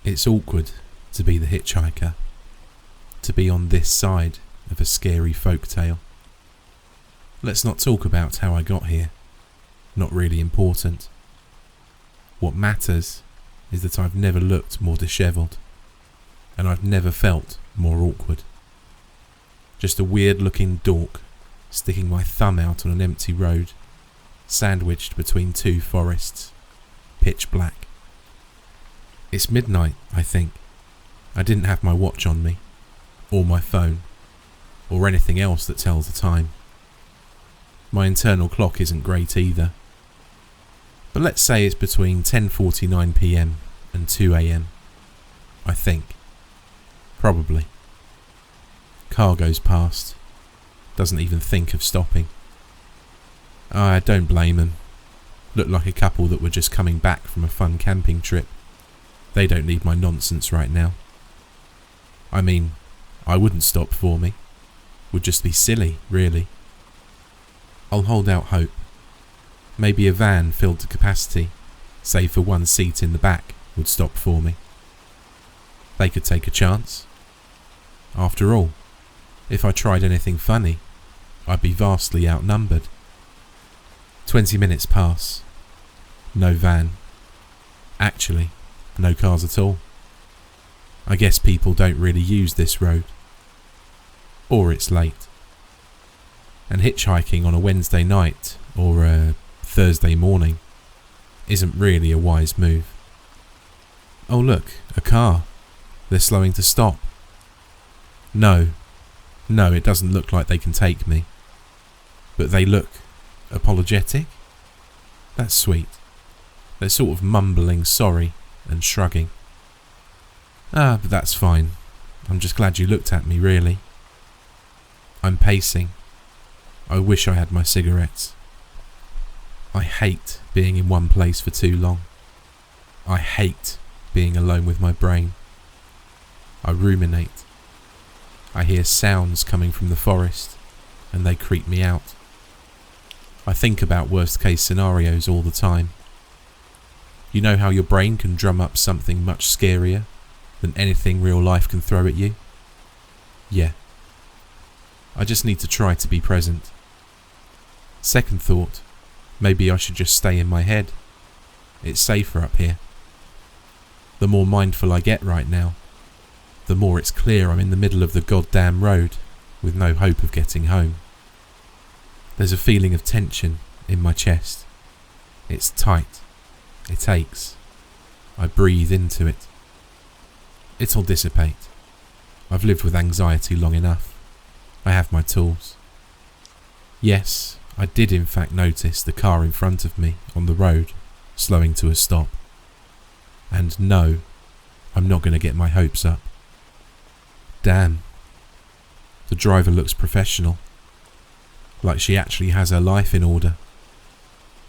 It's awkward to be the hitchhiker, to be on this side of a scary folktale. Let's not talk about how I got here. Not really important. What matters is that I've never looked more dishevelled, and I've never felt more awkward. Just a weird-looking dork sticking my thumb out on an empty road, sandwiched between two forests, pitch black. It's midnight, I think. I didn't have my watch on me, or my phone, or anything else that tells the time. My internal clock isn't great either. But let's say it's between 10:49 p.m. and 2 a.m. I think. Probably. Car goes past. Doesn't even think of stopping. I don't blame them. Look like a couple that were just coming back from a fun camping trip. They don't need my nonsense right now. I mean, I wouldn't stop for me. Would just be silly, really. I'll hold out hope. Maybe a van filled to capacity, save for one seat in the back, would stop for me. They could take a chance. After all, if I tried anything funny, I'd be vastly outnumbered. 20 minutes pass. No van. Actually, no cars at all. I guess people don't really use this road. Or it's late. And hitchhiking on a Wednesday night or a Thursday morning isn't really a wise move. Oh look, a car. They're slowing to stop. No, it doesn't look like they can take me. But they look apologetic? That's sweet. They're sort of mumbling sorry and shrugging. But that's fine. I'm just glad you looked at me, really. I'm pacing. I wish I had my cigarettes. I hate being in one place for too long. I hate being alone with my brain. I ruminate. I hear sounds coming from the forest, and they creep me out. I think about worst-case scenarios all the time. You know how your brain can drum up something much scarier than anything real life can throw at you? Yeah. I just need to try to be present. Second thought, maybe I should just stay in my head. It's safer up here. The more mindful I get right now, the more it's clear I'm in the middle of the goddamn road with no hope of getting home. There's a feeling of tension in my chest. It's tight. It aches. I breathe into it. It'll dissipate. I've lived with anxiety long enough. I have my tools. Yes, I did in fact notice the car in front of me on the road slowing to a stop. And no, I'm not going to get my hopes up. Damn. The driver looks professional. Like she actually has her life in order.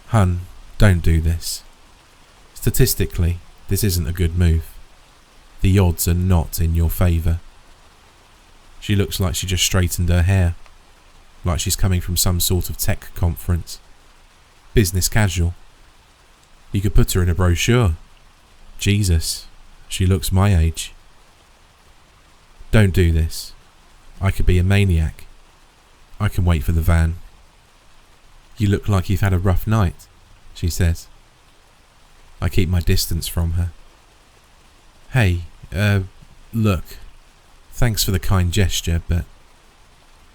Hun, don't do this. Statistically, this isn't a good move. The odds are not in your favour. She looks like she just straightened her hair. Like she's coming from some sort of tech conference. Business casual. You could put her in a brochure. Jesus, she looks my age. Don't do this. I could be a maniac. I can wait for the van. You look like you've had a rough night, she says. I keep my distance from her. Hey, look. Thanks for the kind gesture, but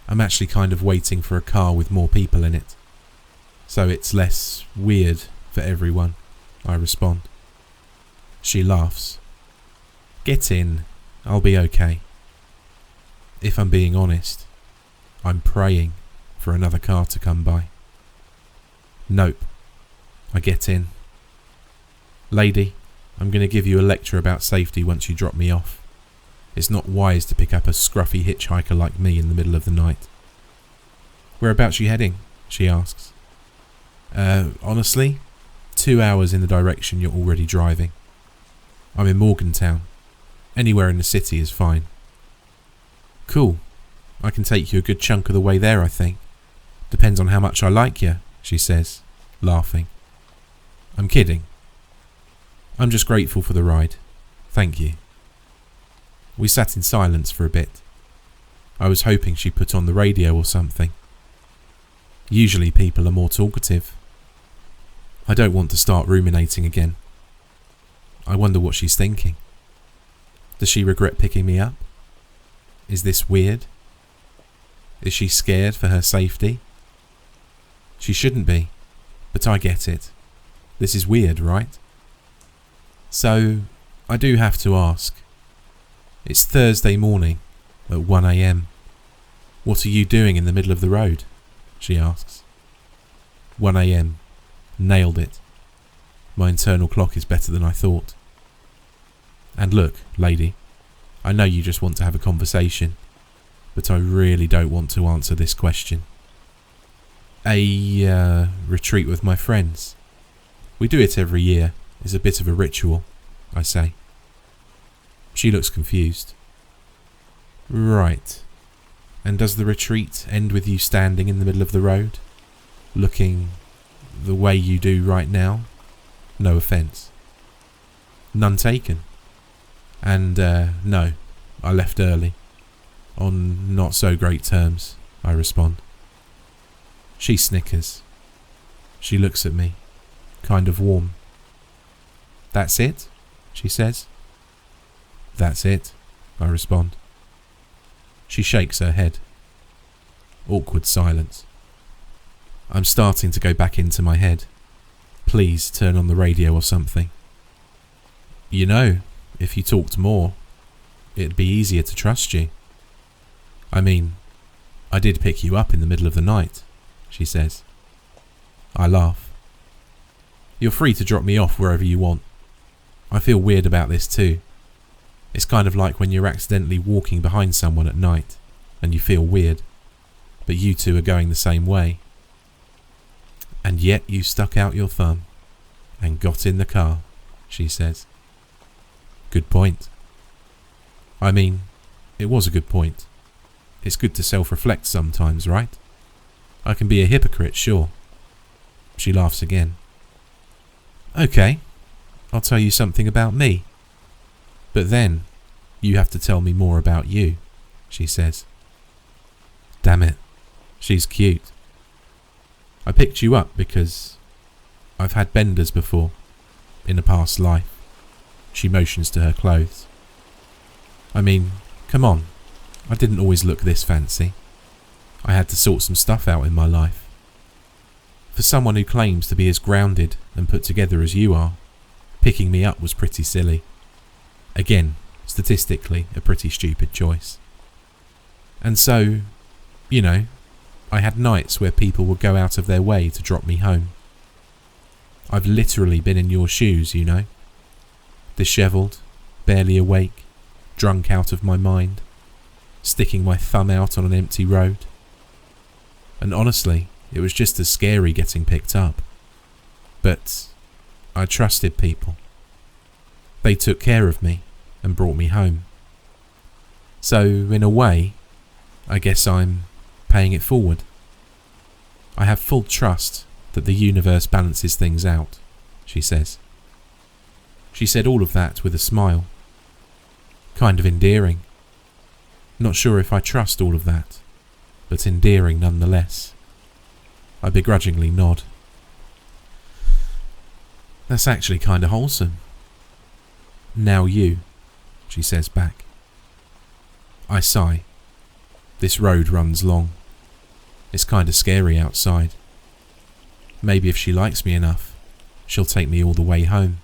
I'm actually kind of waiting for a car with more people in it. So it's less weird for everyone, I respond. She laughs. Get in. I'll be okay. If I'm being honest, I'm praying for another car to come by. Nope. I get in. Lady, I'm going to give you a lecture about safety once you drop me off. It's not wise to pick up a scruffy hitchhiker like me in the middle of the night. Whereabouts are you heading? She asks. Honestly, 2 hours in the direction you're already driving. I'm in Morgantown. Anywhere in the city is fine. Cool. I can take you a good chunk of the way there, I think. Depends on how much I like you, she says, laughing. I'm kidding. I'm just grateful for the ride. Thank you. We sat in silence for a bit. I was hoping she'd put on the radio or something. Usually people are more talkative. I don't want to start ruminating again. I wonder what she's thinking. Does she regret picking me up? Is this weird? Is she scared for her safety? She shouldn't be, but I get it. This is weird, right? So, I do have to ask. It's Thursday morning at 1 a.m. What are you doing in the middle of the road? She asks. 1 a.m. Nailed it. My internal clock is better than I thought. And look, lady, I know you just want to have a conversation, but I really don't want to answer this question. A retreat with my friends. We do it every year. It's a bit of a ritual, I say. She looks confused. Right. And does the retreat end with you standing in the middle of the road, looking the way you do right now? No offence. None taken. And, no, I left early. On not so great terms, I respond. She snickers. She looks at me, kind of warm. That's it? She says. That's it, I respond. She shakes her head. Awkward silence. I'm starting to go back into my head. Please turn on the radio or something. You know, if you talked more, it'd be easier to trust you. I mean, I did pick you up in the middle of the night, she says. I laugh. You're free to drop me off wherever you want. I feel weird about this too. It's kind of like when you're accidentally walking behind someone at night and you feel weird, but you two are going the same way. And yet you stuck out your thumb and got in the car, she says. Good point. I mean, it was a good point. It's good to self-reflect sometimes, right? I can be a hypocrite, sure. She laughs again. Okay, I'll tell you something about me. But then, you have to tell me more about you, she says. Damn it, she's cute. I picked you up because I've had benders before, in a past life. She motions to her clothes. I mean, come on, I didn't always look this fancy. I had to sort some stuff out in my life. For someone who claims to be as grounded and put together as you are, picking me up was pretty silly. Again, statistically, a pretty stupid choice. And so, you know, I had nights where people would go out of their way to drop me home. I've literally been in your shoes, you know. Dishevelled, barely awake, drunk out of my mind, sticking my thumb out on an empty road. And honestly, it was just as scary getting picked up. But I trusted people. They took care of me and brought me home. So, in a way, I guess I'm paying it forward. I have full trust that the universe balances things out, she says. She said all of that with a smile. Kind of endearing. Not sure if I trust all of that, but endearing nonetheless. I begrudgingly nod. That's actually kind of wholesome. Now you, she says back. I sigh. This road runs long. It's kind of scary outside. Maybe if she likes me enough, she'll take me all the way home.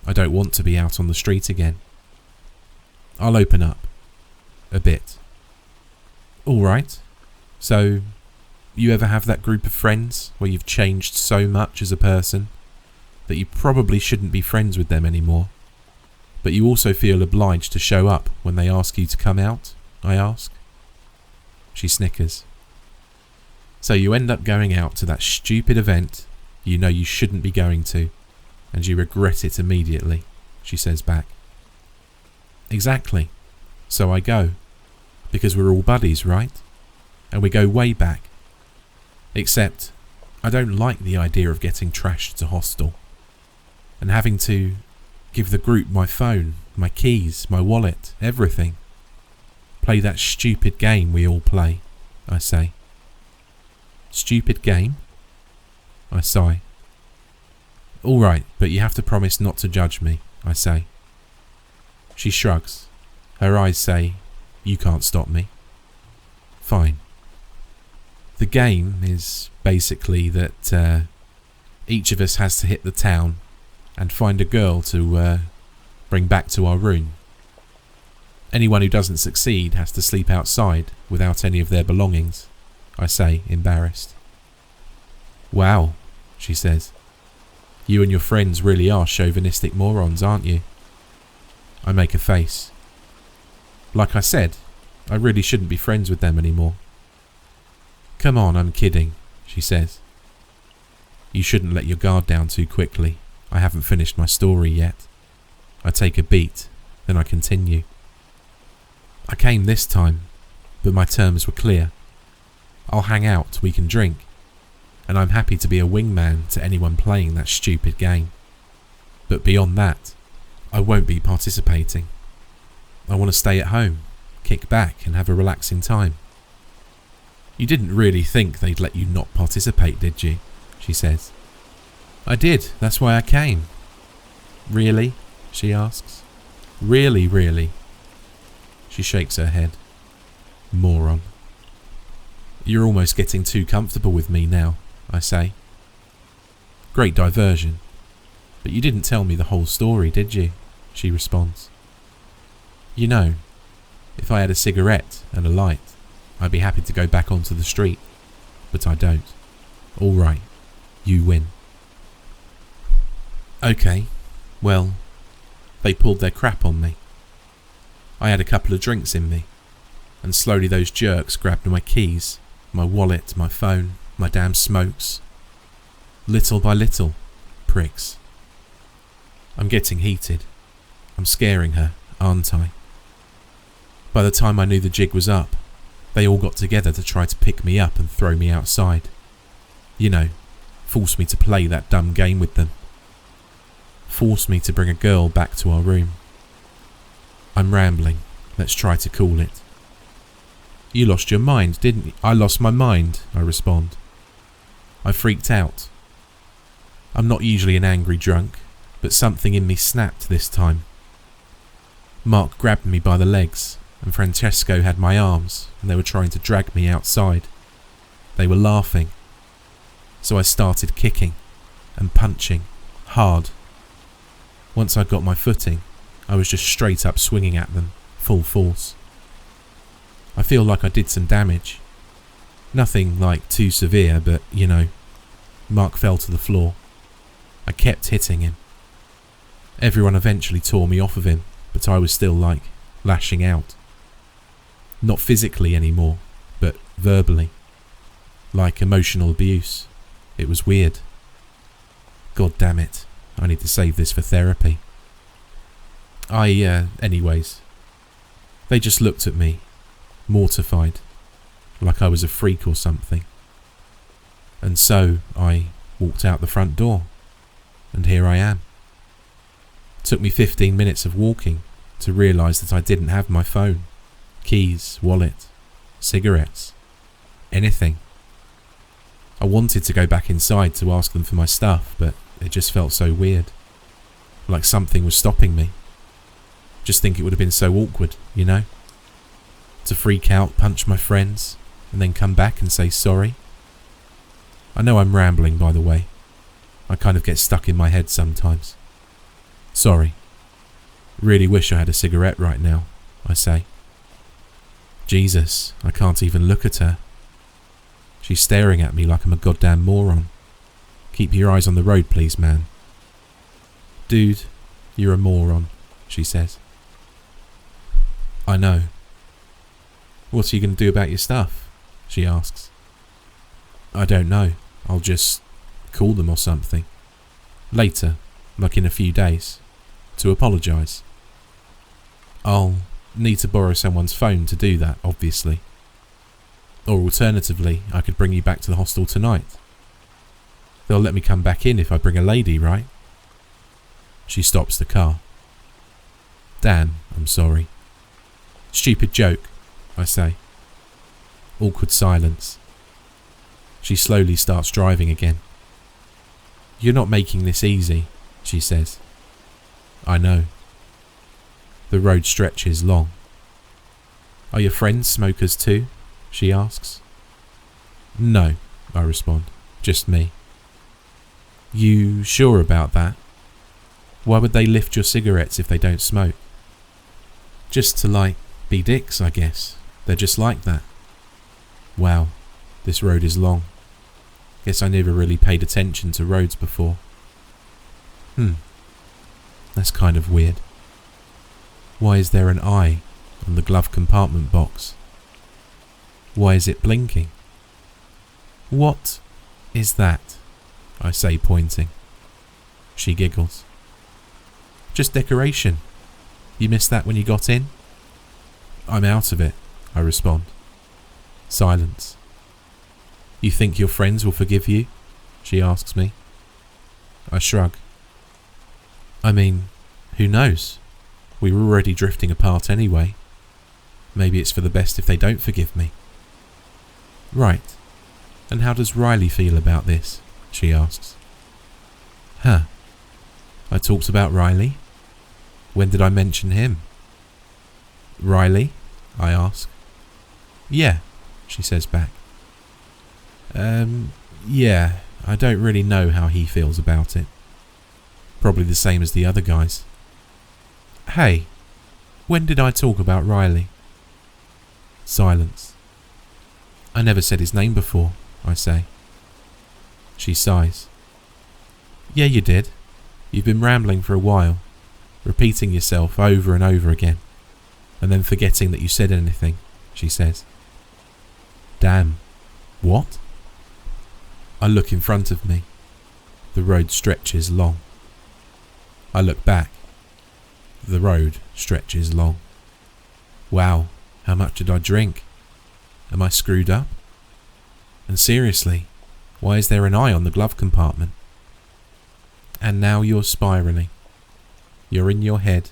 I don't want to be out on the street again. I'll open up. A bit. All right. So, you ever have that group of friends where you've changed so much as a person that you probably shouldn't be friends with them anymore, but you also feel obliged to show up when they ask you to come out? I ask. She snickers. So you end up going out to that stupid event you know you shouldn't be going to, and you regret it immediately, she says back. Exactly. So I go. Because we're all buddies, right? And we go way back. Except, I don't like the idea of getting trashed at a hostel. And having to, Give the group my phone, my keys, my wallet, everything. Play that stupid game we all play, I say. Stupid game? I sigh. All right, but you have to promise not to judge me, I say. She shrugs. Her eyes say, you can't stop me. Fine. The game is basically that each of us has to hit the town and find a girl to bring back to our room. Anyone who doesn't succeed has to sleep outside without any of their belongings, I say, embarrassed. Wow, she says. You and your friends really are chauvinistic morons, aren't you? I make a face. Like I said, I really shouldn't be friends with them anymore. Come on, I'm kidding, she says. You shouldn't let your guard down too quickly. I haven't finished my story yet. I take a beat, then I continue. I came this time, but my terms were clear. I'll hang out, we can drink, and I'm happy to be a wingman to anyone playing that stupid game. But beyond that, I won't be participating. I want to stay at home, kick back and have a relaxing time. You didn't really think they'd let you not participate, did you? She says. I did, that's why I came. Really? She asks. Really, really? She shakes her head. Moron. You're almost getting too comfortable with me now, I say. Great diversion. But you didn't tell me the whole story, did you? She responds. You know, if I had a cigarette and a light, I'd be happy to go back onto the street. But I don't. All right, you win. Okay, well, they pulled their crap on me. I had a couple of drinks in me, and slowly those jerks grabbed my keys, my wallet, my phone, my damn smokes. Little by little, pricks. I'm getting heated. I'm scaring her, aren't I? By the time I knew the jig was up, they all got together to try to pick me up and throw me outside. You know, force me to play that dumb game with them. Force me to bring a girl back to our room. I'm rambling. Let's try to cool it. You lost your mind, didn't you? I lost my mind, I respond. I freaked out. I'm not usually an angry drunk, but something in me snapped this time. Mark grabbed me by the legs, and Francesco had my arms, and they were trying to drag me outside. They were laughing. So I started kicking and punching, hard. Once I got my footing, I was just straight up swinging at them, full force. I feel like I did some damage. Nothing like too severe, but, you know, Mark fell to the floor. I kept hitting him. Everyone eventually tore me off of him, but I was still like, lashing out. Not physically anymore, but verbally. Like emotional abuse. It was weird. God damn it, I need to save this for therapy. Anyways. They just looked at me, mortified, like I was a freak or something. And so I walked out the front door, and here I am. Took me 15 minutes of walking to realise that I didn't have my phone, keys, wallet, cigarettes, anything. I wanted to go back inside to ask them for my stuff, but it just felt so weird. Like something was stopping me. Just think it would have been so awkward, you know? To freak out, punch my friends, and then come back and say sorry. I know I'm rambling, by the way. I kind of get stuck in my head sometimes. Sorry. Really wish I had a cigarette right now, I say. Jesus, I can't even look at her. She's staring at me like I'm a goddamn moron. Keep your eyes on the road, please, man. Dude, you're a moron, she says. I know. What are you going to do about your stuff? She asks. I don't know. I'll just call them or something. Later, like in a few days, to apologise. I'll need to borrow someone's phone to do that, obviously. Or alternatively, I could bring you back to the hostel tonight. They'll let me come back in if I bring a lady, right? She stops the car. Damn, I'm sorry. Stupid joke, I say. Awkward silence. She slowly starts driving again. You're not making this easy, she says. I know. The road stretches long. Are your friends smokers too? She asks. No, I respond. Just me. You sure about that? Why would they lift your cigarettes if they don't smoke? Just to, be dicks, I guess. They're just like that. Wow, this road is long. Guess I never really paid attention to roads before. That's kind of weird. Why is there an eye on the glove compartment box? Why is it blinking? What is that? I say, pointing. She giggles. Just decoration. You missed that when you got in? I'm out of it, I respond. Silence. You think your friends will forgive you? She asks me. I shrug. I mean, who knows? We were already drifting apart anyway. Maybe it's for the best if they don't forgive me. Right. And how does Riley feel about this? She asks. I talked about Riley? When did I mention him? Riley? I ask. Yeah, she says back. Yeah, I don't really know how he feels about it. Probably the same as the other guys. Hey, when did I talk about Riley? Silence. I never said his name before, I say. She sighs. Yeah, you did. You've been rambling for a while, repeating yourself over and over again, and then forgetting that you said anything, she says. Damn. What? I look in front of me. The road stretches long. I look back. The road stretches long. Wow, how much did I drink? Am I screwed up? And seriously, why is there an eye on the glove compartment? And now you're spiraling. You're in your head,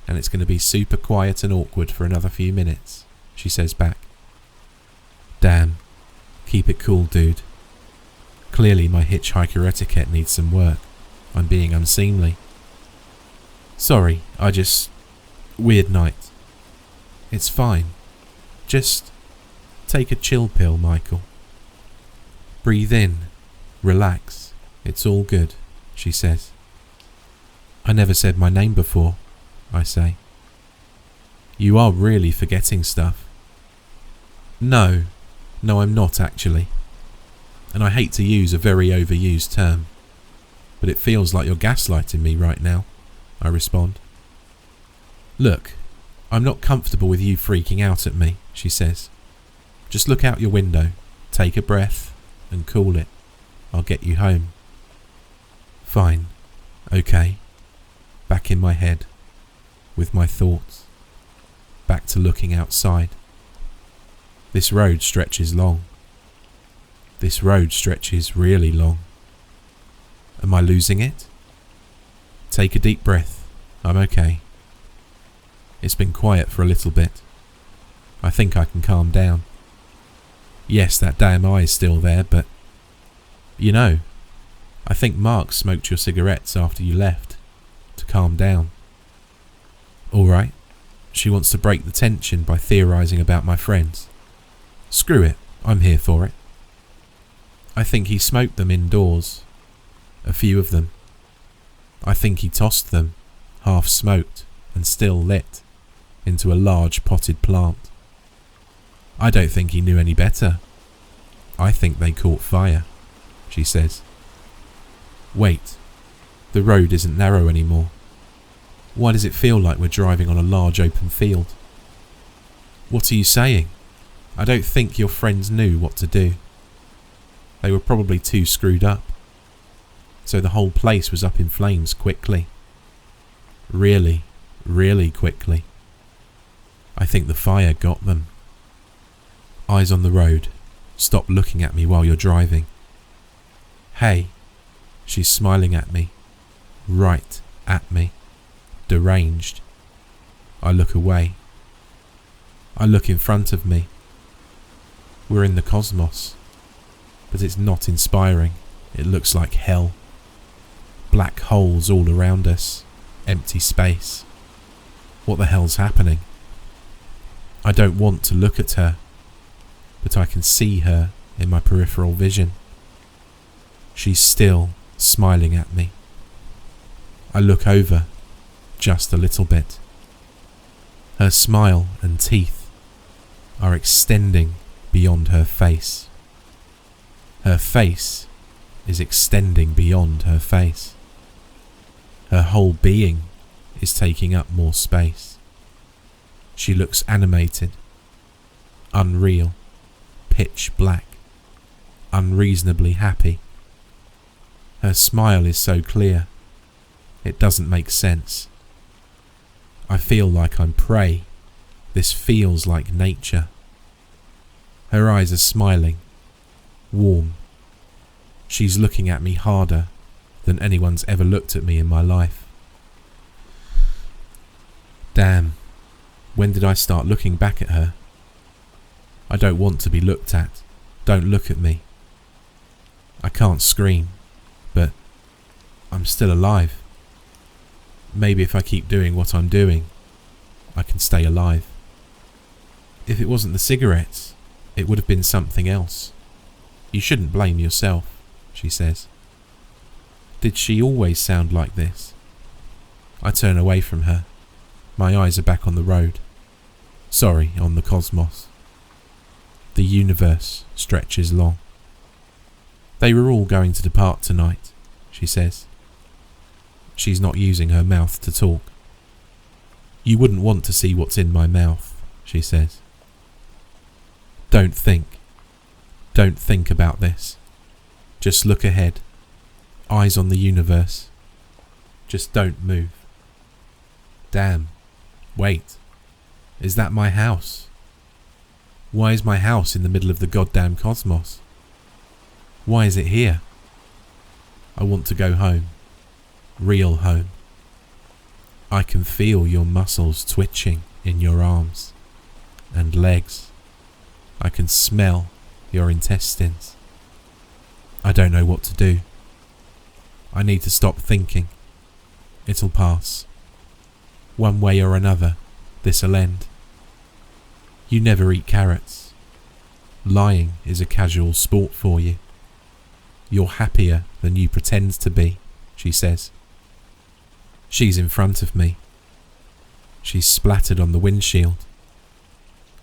and it's going to be super quiet and awkward for another few minutes, she says back. Damn, keep it cool, dude. Clearly my hitchhiker etiquette needs some work. I'm being unseemly. Sorry, weird night. It's fine. Just take a chill pill, Michael. Breathe in. Relax. It's all good, she says. I never said my name before, I say. You are really forgetting stuff. No, I'm not actually. And I hate to use a very overused term, but it feels like you're gaslighting me right now, I respond. Look, I'm not comfortable with you freaking out at me, she says. Just look out your window, take a breath, and cool it. I'll get you home. Fine. Okay. Back in my head, with my thoughts. Back to looking outside. This road stretches long. This road stretches really long. Am I losing it? Take a deep breath. I'm okay. It's been quiet for a little bit. I think I can calm down. Yes, that damn eye's still there, but... I think Mark smoked your cigarettes after you left, to calm down. Alright, she wants to break the tension by theorising about my friends. Screw it, I'm here for it. I think he smoked them indoors. A few of them. I think he tossed them, half smoked and still lit, into a large potted plant. I don't think he knew any better. I think they caught fire, she says. Wait, the road isn't narrow anymore. Why does it feel like we're driving on a large open field? What are you saying? I don't think your friends knew what to do. They were probably too screwed up. So the whole place was up in flames quickly. Really, really quickly. I think the fire got them. Eyes on the road. Stop looking at me while you're driving. Hey. She's smiling at me. Right at me. Deranged. I look away. I look in front of me. We're in the cosmos, but it's not inspiring. It looks like hell. Black holes all around us, empty space. What the hell's happening? I don't want to look at her, but I can see her in my peripheral vision. She's still smiling at me. I look over, just a little bit. Her smile and teeth are extending beyond her face. Her face is extending beyond her face. Her whole being is taking up more space. She looks animated, unreal, pitch black, unreasonably happy. Her smile is so clear, it doesn't make sense. I feel like I'm prey. This feels like nature. Her eyes are smiling, warm. She's looking at me harder than anyone's ever looked at me in my life. Damn, when did I start looking back at her? I don't want to be looked at. Don't look at me. I can't scream, but I'm still alive. Maybe if I keep doing what I'm doing, I can stay alive. If it wasn't the cigarettes, it would have been something else. You shouldn't blame yourself, she says. Did she always sound like this? I turn away from her. My eyes are back on the road. Sorry, on the cosmos. The universe stretches long. They were all going to depart tonight, she says. She's not using her mouth to talk. You wouldn't want to see what's in my mouth, she says. Don't think. Don't think about this. Just look ahead. Eyes on the universe. Just don't move. Damn. Wait. Is that my house? Why is my house in the middle of the goddamn cosmos? Why is it here? I want to go home. Real home. I can feel your muscles twitching in your arms and legs. I can smell your intestines. I don't know what to do. I need to stop thinking. It'll pass. One way or another, this'll end. You never eat carrots. Lying is a casual sport for you. You're happier than you pretend to be, she says. She's in front of me. She's splattered on the windshield.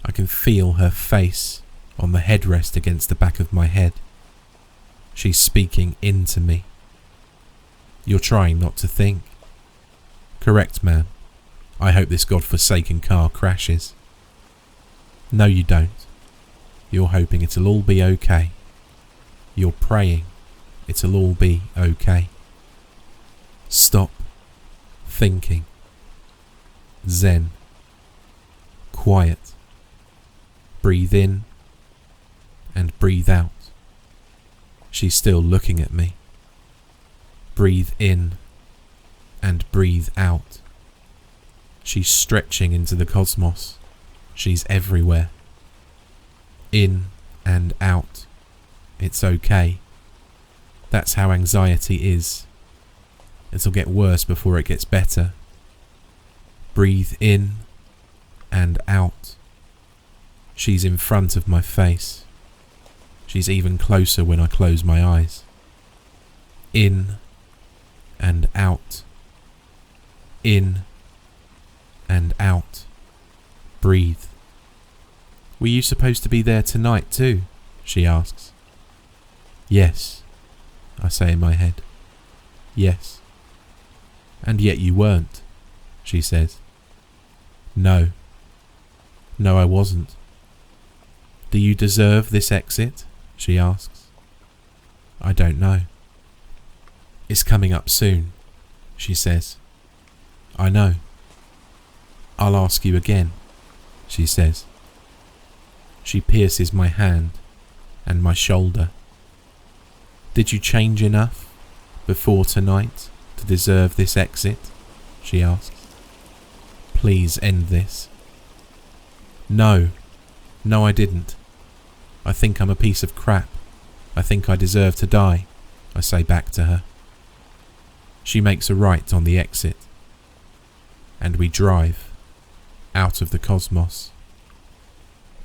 I can feel her face on the headrest against the back of my head. She's speaking into me. You're trying not to think. Correct, man. I hope this godforsaken car crashes. No, you don't. You're hoping it'll all be okay. You're praying it'll all be okay. Stop thinking. Zen. Quiet. Breathe in and breathe out. She's still looking at me. Breathe in and breathe out. She's stretching into the cosmos. She's everywhere. In and out. It's okay. That's how anxiety is. It'll get worse before it gets better. Breathe in and out. She's in front of my face. She's even closer when I close my eyes. In and out. In and out. Breathe. Were you supposed to be there tonight too? She asks. Yes, I say in my head. Yes. And yet you weren't, she says. No. No, I wasn't. Do you deserve this exit? She asks. I don't know. It's coming up soon, she says. I know. I'll ask you again, she says. She pierces my hand and my shoulder. Did you change enough before tonight to deserve this exit? She asks. Please end this. No, I didn't. I think I'm a piece of crap. I think I deserve to die, I say back to her. She makes a right on the exit, and we drive out of the cosmos.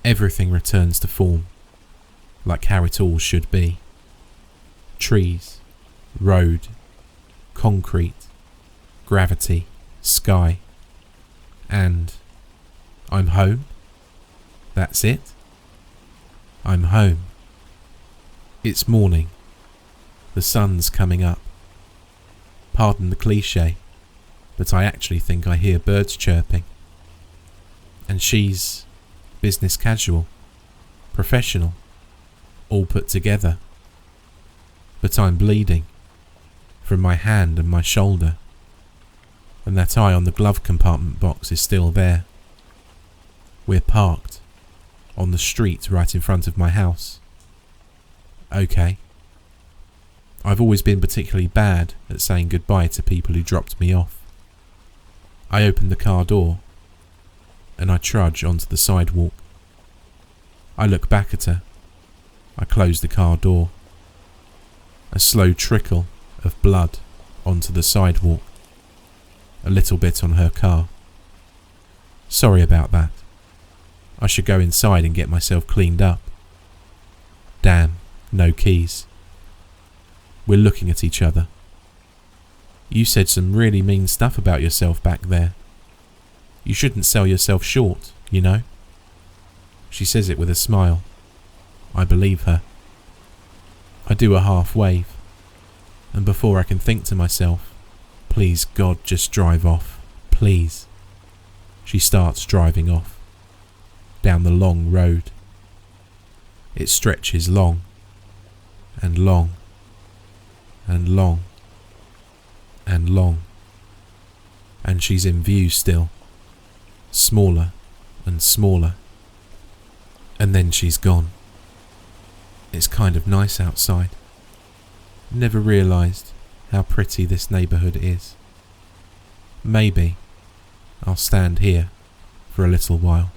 Everything returns to form, like how it all should be. Trees, road, concrete, gravity, sky, and I'm home. That's it. I'm home. It's morning. The sun's coming up. Pardon the cliche, but I actually think I hear birds chirping. And she's business casual, professional, all put together. But I'm bleeding from my hand and my shoulder, and that eye on the glove compartment box is still there. We're parked on the street right in front of my house. Okay. I've always been particularly bad at saying goodbye to people who dropped me off. I open the car door and I trudge onto the sidewalk. I look back at her. I close the car door. A slow trickle of blood onto the sidewalk. A little bit on her car. Sorry about that. I should go inside and get myself cleaned up. Damn, no keys. We're looking at each other. You said some really mean stuff about yourself back there. You shouldn't sell yourself short, you know. She says it with a smile. I believe her. I do a half wave, and before I can think to myself, please God, just drive off, please, she starts driving off, down the long road. It stretches long, and long, and long, and long, and she's in view still, smaller and smaller, and then she's gone. It's kind of nice outside. Never realised how pretty this neighbourhood is. Maybe I'll stand here for a little while.